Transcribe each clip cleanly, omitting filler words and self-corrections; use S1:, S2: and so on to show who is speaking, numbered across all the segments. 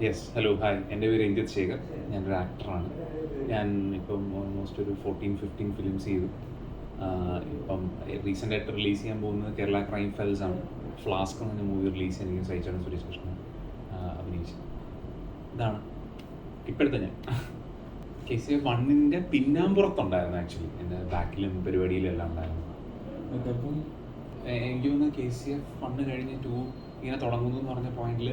S1: Yes, hello, hi. എൻ്റെ പേര് രഞ്ജിത്ത് ശേഖർ. ഞാനൊരു ആക്ടറാണ്. ഞാൻ ഇപ്പം ഓൾമോസ്റ്റ് ഒരു 14-15 ഫിലിംസ് ചെയ്തു. ഇപ്പം റീസെൻ്റായിട്ട് റിലീസ് ചെയ്യാൻ പോകുന്നത് കേരള ക്രൈം ഫയൽസ് ആണ്. ഫ്ലാസ്ക് എന്ന മൂവി റിലീസ് ചെയ്യാൻ സഹിച്ചാണ് സുരേഷ് കൃഷ്ണൻ അഭിനയിച്ചത്. ഇതാണ് ഇപ്പോഴത്തെ ഞാൻ. KCF 1 പിന്നാമ്പുറത്തുണ്ടായിരുന്നു. ആക്ച്വലി എൻ്റെ ബാക്കിലും പരിപാടിയിലും എല്ലാം ഉണ്ടായിരുന്നു.
S2: അപ്പം
S1: എനിക്ക് തോന്നുന്നു KCF 1 കഴിഞ്ഞ് 2 ഇങ്ങനെ തുടങ്ങുന്നു എന്ന് പറഞ്ഞ പോയിന്റിൽ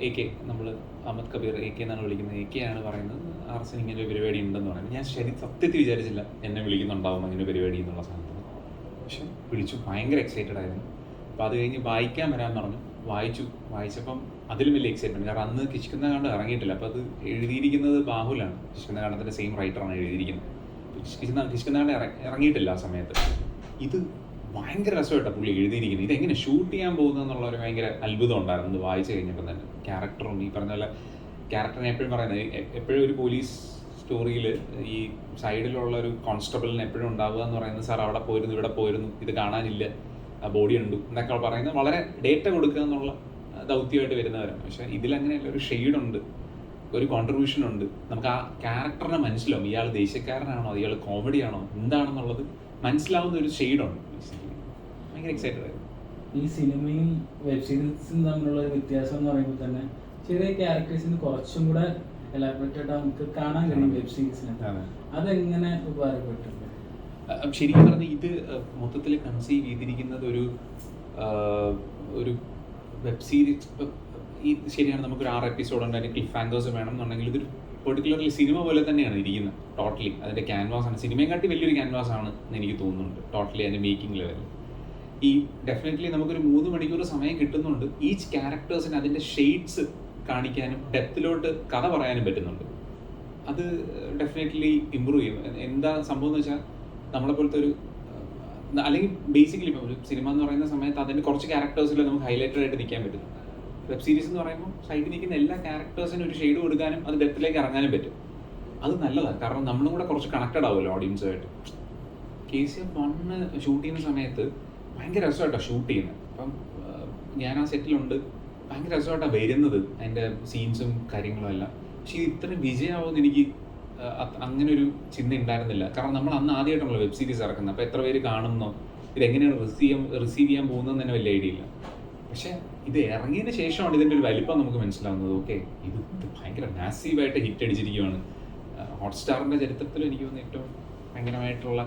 S1: AK നമ്മൾ അഹമ്മദ് കബീർ AK എന്നാണ് വിളിക്കുന്നത്. AK ആണ് പറയുന്നത് ആർസിന് ഇങ്ങനെ ഒരു പരിപാടി ഉണ്ടെന്ന് പറയുന്നത്. ഞാൻ സത്യത്തിൽ വിചാരിച്ചില്ല എന്നെ വിളിക്കുന്നുണ്ടാവും അങ്ങനെ ഒരു പരിപാടി എന്നുള്ള സാധനത്തിൽ. പക്ഷെ വിളിച്ചു, ഭയങ്കര എക്സൈറ്റഡ് ആയിരുന്നു. അപ്പോൾ അത് കഴിഞ്ഞ് വായിക്കാൻ വരാൻ പറഞ്ഞു. വായിച്ചപ്പം അതിലും വലിയ എക്സൈറ്റ്മെൻറ്റ്. കാരണം അന്ന് കിഷ്കിന്ദ കാണ്ഡം ഇറങ്ങിയിട്ടില്ല. അപ്പോൾ അത് എഴുതിയിരിക്കുന്നത് ബാഹുലാണ്. കിഷ്കിന്ദ കാണ്ഡത്തിൻ്റെ സെയിം റൈറ്ററാണ് എഴുതിയിരിക്കുന്നത്. കിഷ്കിന്ദ കാണ്ഡം ഇറങ്ങിയിട്ടില്ല ആ സമയത്ത്. ഇത് ഭയങ്കര രസമായിട്ടാണ് പുള്ളി എഴുതിയിരിക്കുന്നത്. ഇതെങ്ങനെ ഷൂട്ട് ചെയ്യാൻ പോകുന്നത് എന്നുള്ള ഒരു ഭയങ്കര അത്ഭുതം ഉണ്ടായിരുന്നു ഇത് വായിച്ചു കഴിഞ്ഞപ്പോൾ തന്നെ. ക്യാരക്ടറും ഈ പറഞ്ഞ പോലെ ക്യാരക്ടറിനെ എപ്പോഴും പറയുന്നത്, എപ്പോഴും ഒരു പോലീസ് സ്റ്റോറിയിൽ ഈ സൈഡിലുള്ള ഒരു കോൺസ്റ്റബിളിന് എപ്പോഴും ഉണ്ടാവുക എന്ന് പറയുന്നത്, സാർ അവിടെ പോയിരുന്നു, ഇവിടെ പോയിരുന്നു, ഇത് കാണാനില്ല, ബോഡി ഉണ്ട് എന്നൊക്കെ പറയുന്നത് വളരെ ഡേറ്റ കൊടുക്കുക എന്നുള്ള ദൗത്യമായിട്ട് വരുന്നവരാണ്. പക്ഷേ ഇതിലങ്ങനെയല്ല, ഒരു ഷെയ്ഡുണ്ട്, ഒരു കോൺട്രിബ്യൂഷൻ ഉണ്ട്. നമുക്ക് ആ ക്യാരക്ടറിനെ മനസ്സിലാവും. ഇയാൾ ദേഷ്യക്കാരനാണോ, ഇയാൾ കോമഡിയാണോ, എന്താണെന്നുള്ളത് മനസ്സിലാവുന്ന ഒരു ഷെയ്ഡുണ്ട്. ഭയങ്കര എക്സൈറ്റഡ് ആയിരുന്നു.
S2: ഈ സിനിമയും വെബ് സീരീസും തമ്മിലുള്ള ഒരു വ്യത്യാസം എന്ന് പറയുമ്പോൾ തന്നെ ചെറിയ ക്യാരക്ടേഴ്സിന് കുറച്ചും കൂടെ എലാബറേറ്റ് ആയിട്ട് നമുക്ക് കാണാൻ കഴിയും വെബ് സീരീസിന്. അതെങ്ങനെ ഉപകാരപ്പെട്ടിട്ടുണ്ട്?
S1: ശരിക്കും പറഞ്ഞാൽ ഇത് മൊത്തത്തിൽ കൺസീവ് ചെയ്തിരിക്കുന്നത് ഒരു വെബ് സീരീസ്. ഈ ശരിയാണ്, നമുക്കൊരു 6 എപ്പിസോഡ് ഉണ്ട്, അതിന് ക്ലിഫ് ഹാങ്കേഴ്സ് വേണം എന്നുണ്ടെങ്കിൽ ഇതൊരു പെർട്ടിക്കുലർലി സിനിമ പോലെ തന്നെയാണ് ഇരിക്കുന്നത്. ടോട്ടലി അതിൻ്റെ ക്യാൻവാസാണ്, സിനിമയും കാട്ടി വലിയൊരു ക്യാൻവാസ് ആണ് എന്ന് എനിക്ക് തോന്നുന്നുണ്ട്. ടോട്ടലി അതിൻ്റെ മേക്കിംഗ് ലെവലിൽ ഈ ഡെഫിനറ്റ്ലി നമുക്കൊരു 3 മണിക്കൂർ സമയം കിട്ടുന്നുണ്ട്. ഈച്ച് ക്യാരക്ടേഴ്സിന് അതിൻ്റെ ഷെയ്ഡ്സ് കാണിക്കാനും ഡെപ്തിലോട്ട് കഥ പറയാനും പറ്റുന്നുണ്ട്. അത് ഡെഫിനറ്റ്ലി ഇമ്പ്രൂവ് ചെയ്യും. എന്താ സംഭവം എന്ന് വെച്ചാൽ, നമ്മളെപ്പോലത്തെ ഒരു അല്ലെങ്കിൽ ബേസിക്കലി ഇപ്പോൾ ഒരു സിനിമ എന്ന് പറയുന്ന സമയത്ത് അതിൻ്റെ കുറച്ച് ക്യാരക്ടേഴ്സിൽ നമുക്ക് ഹൈലൈറ്റഡ് ആയിട്ട് നിൽക്കാൻ പറ്റും. വെബ് സീരീസ് എന്ന് പറയുമ്പോൾ സൈഡിൽ നിൽക്കുന്ന എല്ലാ ക്യാരക്ടേഴ്സിനും ഒരു ഷെയ്ഡ് കൊടുക്കാനും അത് ഡെപ്തിലേക്ക് ഇറങ്ങാനും പറ്റും. അത് നല്ലതാണ്, കാരണം നമ്മളും കൂടെ കുറച്ച് കണക്റ്റഡ് ആവുമല്ലോ ഓഡിയൻസുമായിട്ട്. KCF 1 ഷൂട്ട് ചെയ്യുന്ന സമയത്ത് ഭയങ്കര രസമായിട്ടാണ് ഷൂട്ട് ചെയ്യുന്നത്. അപ്പം ഞാൻ ആ സെറ്റിലുണ്ട്, ഭയങ്കര രസമായിട്ടാണ് വരുന്നത് അതിൻ്റെ സീൻസും കാര്യങ്ങളും എല്ലാം. പക്ഷേ ഇത് ഇത്രയും വിജയമാവുമെന്ന് എനിക്ക് അങ്ങനെ ഒരു ചിന്ത ഉണ്ടായിരുന്നില്ല. കാരണം നമ്മൾ അന്ന് ആദ്യമായിട്ടാണല്ലോ വെബ് സീരീസ് ഇറക്കുന്നത്. അപ്പോൾ എത്ര പേര് കാണുന്നോ, ഇതെങ്ങനെയാണ് റിസീവ് ചെയ്യാൻ പോകുന്നതെന്ന് തന്നെ വലിയ ഐഡിയ ഇല്ല. പക്ഷേ ഇത് ഇറങ്ങിയതിന് ശേഷമാണ് ഇതിൻ്റെ ഒരു വലിപ്പം നമുക്ക് മനസ്സിലാവുന്നത്. ഓക്കെ, ഇത് ഭയങ്കര മാസീവായിട്ട് ഹിറ്റ് അടിച്ചിരിക്കുകയാണ്. ഹോട്ട്സ്റ്റാറിൻ്റെ ചരിത്രത്തിൽ എനിക്ക് തോന്നുന്നു ഏറ്റവും ഭയങ്കരമായിട്ടുള്ള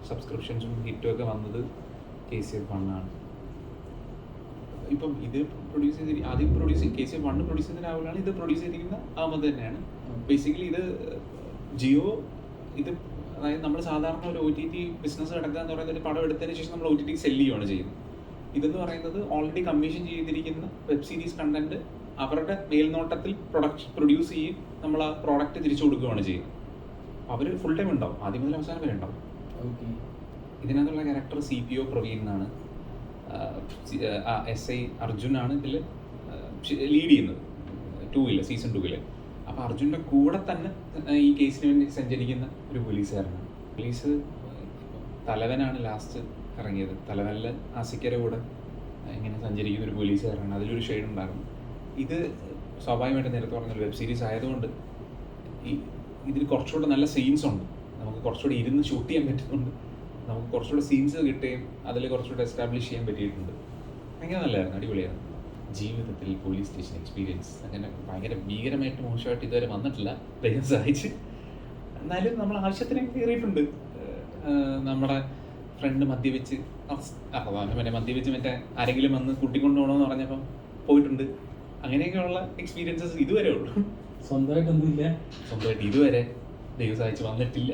S1: സബ്സ്ക്രിപ്ഷൻസും ഹിറ്റും ഒക്കെ വന്നത് KCF 1 ആണ്. ഇപ്പം ഇത് KCF 1 പ്രൊഡ്യൂസ് ചെയ്ത രാഹുലാണ്. ഇത് പ്രൊഡ്യൂസ് ചെയ്തിരിക്കുന്ന അഹമ്മദ് തന്നെയാണ്. ബേസിക്കലി ഇത് ജിയോ, ഇത് അതായത് നമ്മൾ സാധാരണ ഒരു OTT ബിസിനസ് നടക്കുക എന്ന് പറയുന്നത് ഒരു പടം എടുത്തതിന് ശേഷം നമ്മൾ OTT സെല്ല് ചെയ്യുകയാണ് ചെയ്യുന്നത്. ഇതെന്ന് പറയുന്നത് ഓൾറെഡി കമ്മീഷൻ ചെയ്തിരിക്കുന്ന വെബ് സീരീസ് കണ്ടന്റ് അവരുടെ മേൽനോട്ടത്തിൽ പ്രൊഡ്യൂസ് ചെയ്യും, നമ്മൾ ആ പ്രോഡക്റ്റ് തിരിച്ചു കൊടുക്കുകയാണ് ചെയ്യുന്നത്. അവർ ഫുൾ ടൈം ഉണ്ടാവും, ആദ്യം മുതൽ അവസാനം വരെ ഉണ്ടാവും. ഇതിനകത്തുള്ള ക്യാരക്ടർ CPO പ്രവീൺ എന്നാണ്. SI അർജുനാണ് ഇതിൽ ലീഡ് ചെയ്യുന്നത് സീസൺ 2. അപ്പോൾ അർജുൻ്റെ കൂടെ തന്നെ ഈ കേസിന് വേണ്ടി സഞ്ചരിക്കുന്ന ഒരു പോലീസുകാരനാണ്. പോലീസ് തലവനാണ് ലാസ്റ്റ് ഇറങ്ങിയത്. തലവനിൽ ആസിക്കയുടെ കൂടെ ഇങ്ങനെ സഞ്ചരിക്കുന്ന ഒരു പോലീസുകാരനാണ്. അതിലൊരു ഷെയ്ഡ് ഉണ്ടായിരുന്നു. ഇത് സ്വാഭാവികമായിട്ട് നേരത്തെ പറഞ്ഞൊരു വെബ് സീരീസ് ആയതുകൊണ്ട് ഇതിൽ കുറച്ചുകൂടെ നല്ല സീൻസ് ഉണ്ട്. നമുക്ക് കുറച്ചുകൂടി ഇരുന്ന് ഷൂട്ട് ചെയ്യാൻ പറ്റുന്നുണ്ട്. നമുക്ക് കുറച്ചുകൂടെ സീൻസ് കിട്ടുകയും അതിൽ കുറച്ചുകൂടെ എസ്റ്റാബ്ലിഷ് ചെയ്യാൻ പറ്റിയിട്ടുണ്ട്. ഭയങ്കര നല്ലതായിരുന്നു, അടിപൊളിയായിരുന്നു. ജീവിതത്തിൽ പോലീസ് സ്റ്റേഷൻ എക്സ്പീരിയൻസ് അങ്ങനെ ഭയങ്കര ഭീകരമായിട്ട് മോശമായിട്ട് ഇതുവരെ വന്നിട്ടില്ല, ദൈവം സഹായിച്ച്. എന്നാലും നമ്മൾ ആവശ്യത്തിന് കയറിയിട്ടുണ്ട്. നമ്മുടെ ഫ്രണ്ട് മദ്യപിച്ച് മറ്റേ ആരെങ്കിലും വന്ന് കൂട്ടിക്കൊണ്ടു പോകണമെന്ന് പറഞ്ഞപ്പം പോയിട്ടുണ്ട്. അങ്ങനെയൊക്കെയുള്ള എക്സ്പീരിയൻസസ് ഇതുവരെ ഉള്ളൂ. സ്വന്തമായിട്ട് ഇതുവരെ ദൈവം സഹായിച്ച് വന്നിട്ടില്ല.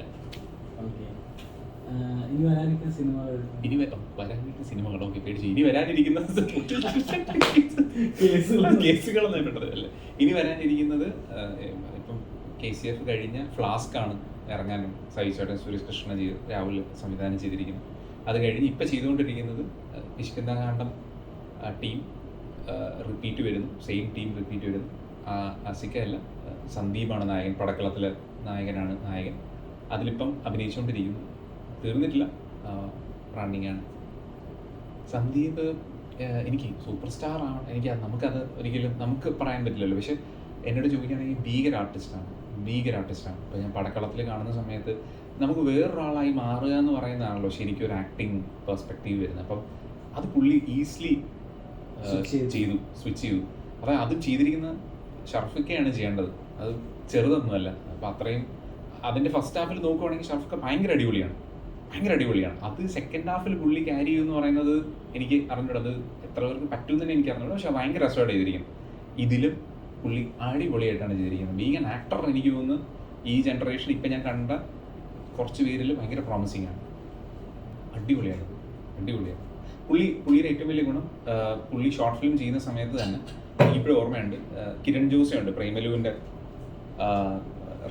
S2: ഇനി വരാനിരിക്കുന്ന
S1: സിനിമകളോ പേടിച്ചു. ഇനി വരാനിരിക്കുന്നത് കേസുകളൊന്നും ആയിട്ടുള്ളതല്ലേ. ഇനി വരാനിരിക്കുന്നത് ഇപ്പം KCF കഴിഞ്ഞ ഫ്ലാസ്ക് ആണ് ഇറങ്ങാനും സഹിച്ചേട്ടൻ സുരേഷ് കൃഷ്ണ രാഹുൽ സംവിധാനം ചെയ്തിരിക്കുന്നത്. അത് കഴിഞ്ഞ് ഇപ്പം ചെയ്തുകൊണ്ടിരിക്കുന്നത് കിഷ്കിന്ദ കാണ്ഡം ടീം റിപ്പീറ്റ് വരുന്നു. സെയിം ടീം റിപ്പീറ്റ് വരുന്നു. അസിക്കയല്ല, സന്ദീപാണ് നായകൻ. പടക്കളത്തിലെ നായകനാണ് നായകൻ. അതിലിപ്പം അഭിനയിച്ചുകൊണ്ടിരിക്കുന്നു, തീർന്നിട്ടില്ല, റണ്ണിങ് ആണ്. സന്ദീപ് എനിക്ക് സൂപ്പർ സ്റ്റാർ ആണ്, നമുക്കത് ഒരിക്കലും നമുക്ക് പറയാൻ പറ്റില്ലല്ലോ. പക്ഷെ എന്നോട് ചോദിക്കുകയാണെങ്കിൽ ഭീകര ആർട്ടിസ്റ്റാണ്. ഇപ്പോൾ ഞാൻ പടക്കളത്തിൽ കാണുന്ന സമയത്ത് നമുക്ക് വേറൊരാളായി മാറുക എന്ന് പറയുന്നതാണല്ലോ ശരിക്കും ഒരു ആക്ടിങ് പെർസ്പെക്റ്റീവ് വരുന്നത്. അപ്പം അത് പുള്ളി ഈസിലി സ്വിച്ച് ചെയ്തു. അതായത് അത് ചെയ്തിരിക്കുന്ന ഷർഫിക്കയാണ് ചെയ്യേണ്ടത്, അത് ചെറുതൊന്നുമല്ല. അപ്പം അത്രയും അതിൻ്റെ ഫസ്റ്റ് ഹാഫിൽ നോക്കുവാണെങ്കിൽ ഷർഫിക്ക ഭയങ്കര അടിപൊളിയാണ്. അത് സെക്കൻഡ് ഹാഫിൽ പുള്ളി ക്യാരി ചെയ്യുമെന്ന് പറയുന്നത് എനിക്ക് അറിഞ്ഞൂടാ, അത് എത്ര പേർക്ക് പറ്റുമെന്ന് തന്നെ എനിക്ക് അറിഞ്ഞൂടാ. പക്ഷെ ഭയങ്കര രസമായിട്ട് ചെയ്തിരിക്കുന്നത്. ഇതിലും പുള്ളി അടിപൊളിയായിട്ടാണ് ചെയ്തിരിക്കുന്നത്. ബീങ് ആൻ ആക്ടർ എനിക്ക് തോന്നുന്നു ഈ ജനറേഷൻ ഇപ്പം ഞാൻ കണ്ട കുറച്ച് പേരിൽ ഭയങ്കര പ്രോമിസിങ് ആണ്. അടിപൊളിയാണ്. പുള്ളിയുടെ ഏറ്റവും വലിയ ഗുണം, പുള്ളി ഷോർട്ട് ഫിലിം ചെയ്യുന്ന സമയത്ത് തന്നെ എനിക്കിപ്പോഴും ഓർമ്മയുണ്ട്, കിരൺ ജോസിയുണ്ട് പ്രേമലുവിൻ്റെ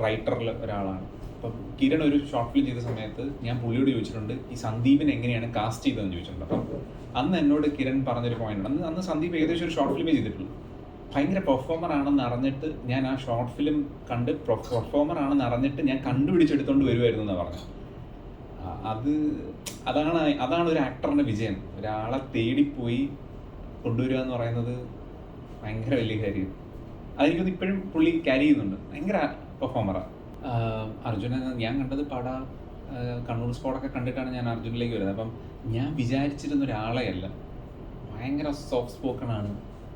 S1: റൈറ്ററിൽ ഒരാളാണ്. അപ്പം കിരൺ ഒരു ഷോർട്ട് ഫിലിം ചെയ്ത സമയത്ത് ഞാൻ പുള്ളിയോട് ചോദിച്ചിട്ടുണ്ട് ഈ സന്ദീപിനെ എങ്ങനെയാണ് കാസ്റ്റ് ചെയ്തതെന്ന് ചോദിച്ചിട്ടുണ്ട്. അപ്പം അന്ന് എന്നോട് കിരൺ പറഞ്ഞൊരു പോയിന്റ് ഉണ്ട്, അന്ന് സന്ദീപ് ഏകദേശം ഒരു ഷോർട്ട് ഫിലിമേ ചെയ്തിട്ടുള്ളൂ. ഭയങ്കര പെർഫോമർ ആണെന്ന് അറിഞ്ഞിട്ട് ഞാൻ ആ ഷോർട്ട് ഫിലിം കണ്ട് പെർഫോമർ ആണെന്ന് അറിഞ്ഞിട്ട് ഞാൻ കണ്ടുപിടിച്ചെടുത്തോണ്ട് വരുമായിരുന്നു എന്നാണ് പറഞ്ഞത്. അതാണ് ഒരു ആക്ടറിന്റെ വിജയം. ഒരാളെ തേടിപ്പോയി കൊണ്ടുവരിക എന്ന് പറയുന്നത് ഭയങ്കര വലിയ കാര്യം. അതെനിക്കൊന്ന് ഇപ്പോഴും പുള്ളി ക്യാരി ചെയ്യുന്നുണ്ട്. ഭയങ്കര പെർഫോമറാണ്. അർജുനെ ഞാൻ കണ്ടത് കണ്ണൂർ സ്പോട്ടൊക്കെ കണ്ടിട്ടാണ് ഞാൻ അർജുനിലേക്ക് വരുന്നത്. അപ്പം ഞാൻ വിചാരിച്ചിരുന്ന ഒരാളെയല്ല. ഭയങ്കര സോഫ്റ്റ് സ്പോക്കണാണ്,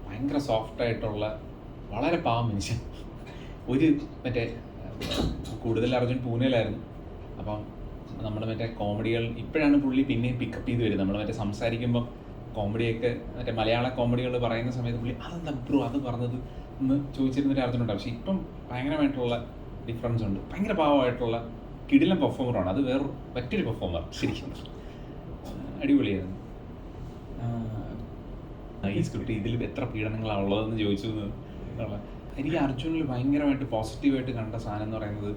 S1: ഭയങ്കര സോഫ്റ്റായിട്ടുള്ള വളരെ പാവം മനുഷ്യൻ. കൂടുതൽ അർജുൻ പൂനെയിലായിരുന്നു. അപ്പം നമ്മൾ കോമഡികൾ ഇപ്പോഴാണ് പുള്ളി പിന്നെയും പിക്കപ്പ് ചെയ്ത് വരുന്നത്. നമ്മൾ സംസാരിക്കുമ്പം കോമഡിയൊക്കെ മലയാള കോമഡികൾ പറയുന്ന സമയത്ത് പുള്ളി അതെന്താ ബ്രോ അത് പറഞ്ഞത് എന്ന് ചോദിച്ചിരുന്നൊരു അർജുനുണ്ടാവും. പക്ഷെ ഇപ്പം ഭയങ്കരമായിട്ടുള്ള ഡിഫറൻസ് ഉണ്ട്. ഭയങ്കര പാവമായിട്ടുള്ള കിടിലം പെർഫോമറാണ്. അത് മറ്റൊരു പെർഫോമർ. ശരിക്കും അടിപൊളിയായിരുന്നു. ഈ സ്ക്രിപ്റ്റ് ഇതിൽ എത്ര പീഡനങ്ങളാണ് ഉള്ളതെന്ന് ചോദിച്ചു എന്നുള്ള എനിക്ക് അർജുനിൽ ഭയങ്കരമായിട്ട് പോസിറ്റീവായിട്ട് കണ്ട സാധനം എന്ന് പറയുന്നത്,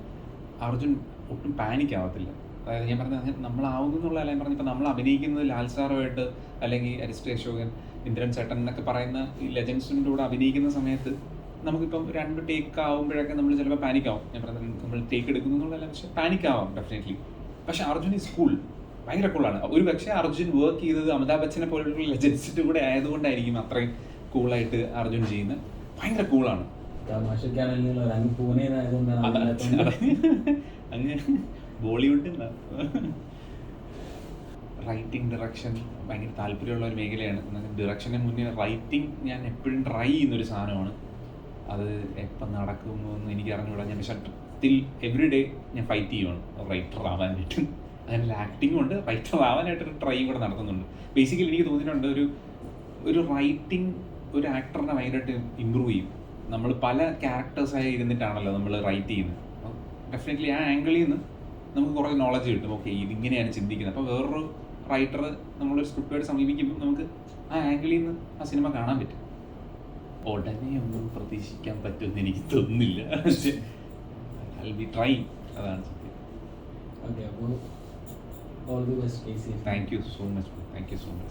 S1: അർജുൻ ഒട്ടും പാനിക് ആവത്തില്ല. അതായത് ഞാൻ പറഞ്ഞത് നമ്മളാവുന്നു എന്നുള്ളതല്ല ഞാൻ പറഞ്ഞപ്പോൾ നമ്മൾ അഭിനയിക്കുന്നത് ലാൽ സാറുമായിട്ട് അല്ലെങ്കിൽ അരിസ്റ്റോ അശോകൻ, ഇന്ദ്രൻ ചേട്ടൻ എന്നൊക്കെ പറയുന്ന ഈ ലെജൻസിൻ്റെ കൂടെ അഭിനയിക്കുന്ന സമയത്ത് നമുക്കിപ്പം 2 ടേക്ക് ആവുമ്പോഴൊക്കെ നമ്മൾ ചിലപ്പോൾ പാനിക് ആവും. ഞാൻ പറഞ്ഞത് നമ്മൾ ടേക്ക് എടുക്കുന്നു എന്നുള്ളതല്ല, പക്ഷെ പാനിക് ആവാം ഡെഫിനറ്റ്ലി. പക്ഷെ അർജുൻ ഈസ് കൂൾ, ഭയങ്കര കൂളാണ്. ഒരു പക്ഷേ അർജുൻ വർക്ക് ചെയ്തത് അമിതാഭ് ബച്ചനെ പോലുള്ള ലെജൻസിൻ്റെ കൂടെ ആയതുകൊണ്ടായിരിക്കും അത്രയും കൂളായിട്ട് അർജുൻ ചെയ്യുന്നത്. ഭയങ്കര കൂളാണ്. അങ്ങ് ബോളിവുഡ് റൈറ്റിംഗ് ഡയറക്ഷൻ ഭയങ്കര താല്പര്യമുള്ള ഒരു മേഖലയാണ്. ഡയറക്ഷന് മുന്നേ റൈറ്റിംഗ് ഞാൻ എപ്പോഴും ട്രൈ ചെയ്യുന്നൊരു സാധനമാണ്. അത് എപ്പം നടക്കുമെന്ന് എനിക്ക് അറിഞ്ഞുകൂടാ. ഞാൻ പക്ഷേ സ്റ്റിൽ എവറി ഡേ ഞാൻ ഫൈറ്റ് ചെയ്യുവാണ് റൈറ്റർ ആവാനായിട്ട്. അങ്ങനെ ആക്ടിങ്ങും ഉണ്ട്, റൈറ്റർ ആവാനായിട്ടൊരു ട്രൈ കൂടെ നടത്തുന്നുണ്ട്. ബേസിക്കലി എനിക്ക് തോന്നിയിട്ടുണ്ട് ഒരു റൈറ്റിംഗ് ഒരു ആക്ടറിനെ ഭയങ്കരമായിട്ട് ഇമ്പ്രൂവ് ചെയ്യും. നമ്മൾ പല ക്യാരക്ടേഴ്സായി ഇരുന്നിട്ടാണല്ലോ നമ്മൾ റൈറ്റ് ചെയ്യുന്നത്. അപ്പോൾ ഡെഫിനറ്റ്ലി ആ ആംഗിളിൽ നിന്ന് നമുക്ക് കുറേ നോളജ് കിട്ടും. ഓക്കെ ഇതിങ്ങനെയാണ് ചിന്തിക്കുന്നത്. അപ്പോൾ വേറൊരു റൈറ്റർ നമ്മളൊരു സ്ക്രിപ്റ്റുമായിട്ട് സമീപിക്കുമ്പോൾ നമുക്ക് ആ ആംഗിളിൽ നിന്ന് ആ സിനിമ കാണാൻ പറ്റും. ഉടനെ ഒന്നും പ്രതീക്ഷിക്കാൻ പറ്റുമെന്ന് എനിക്ക് തോന്നുന്നില്ല. I will be try. അതാണ് സത്യം.
S2: ഓക്കെ, അപ്പോൾ all the best.
S1: Thank you so much.